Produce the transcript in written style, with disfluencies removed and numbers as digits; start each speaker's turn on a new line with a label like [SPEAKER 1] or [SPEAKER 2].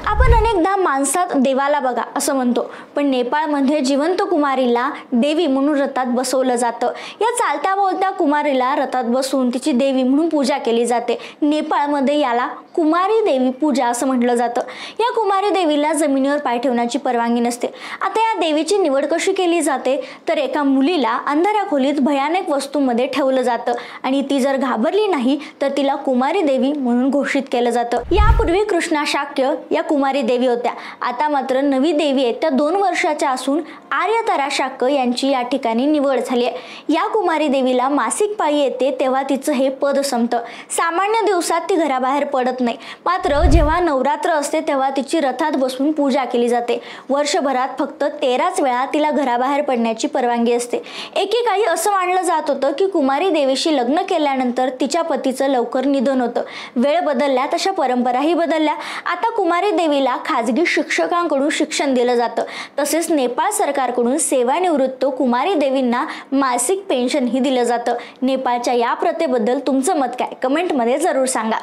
[SPEAKER 1] आपण अनेकदा माणसात देवाला बघा असं म्हणतो, पण नेपाळमध्ये जिवंत कुमारीला देवी म्हणून रथात बसवलं जातं। या चालत्या बोलत्या कुमारीला रथात बसवून तिची देवी म्हणून पूजा केली जाते। नेपाळमध्ये याला कुमारी देवी पूजा असं म्हटलं जातं। या कुमारी देवीला जमिनीवर पाय ठेवण्याची परवानगी नसते। आता या देवीची निवड कशी केली जाते तर एका मुलीला अंधाऱ्या खोलीत भयानक वस्तूंमध्ये ठेवलं जातं आणि ती जर घाबरली नाही तर तिला कुमारी देवी म्हणून घोषित केलं जातं। यापूर्वी कृष्णा शाक्य या कुमारी देवी होत्या। आता मात्र नवी देवी आहे त्या 2 वर्षाच्या असून आर्यतारा शाक्य यांची या ठिकाणी निवड झाली आहे। या कुमारी देवीला मासिक पाळी येते तेव्हा तिचं हे पद संपतं। सामान्य दिवसात ती घराबाहेर पडत नाही, मात्र जेव्हा नवरात्र असते तेव्हा तिची रथात बसून पूजा केली जाते। वर्षभरात फक्त 13च वेळा तिला घराबाहेर पडण्याची परवानगी असते। एकेकाळी असं मानलं जात होतं की कुमारी देवीशी लग्न केल्यानंतर तिच्या पतीचं लवकर निधन होतं। वेळ बदलल्या तशा परंपराही बदलल्या। आता कुमारी देवीला खाजगी शिक्षकांकडून शिक्षण दिलं जातं। तसेच नेपाळ सरकारकडून सेवानिवृत्त कुमारी देवींना मासिक पेन्शन ही दिलं जातं। नेपाळच्या या प्रथेबद्दल तुमचं मत काय कमेंटमध्ये जरूर सांगा।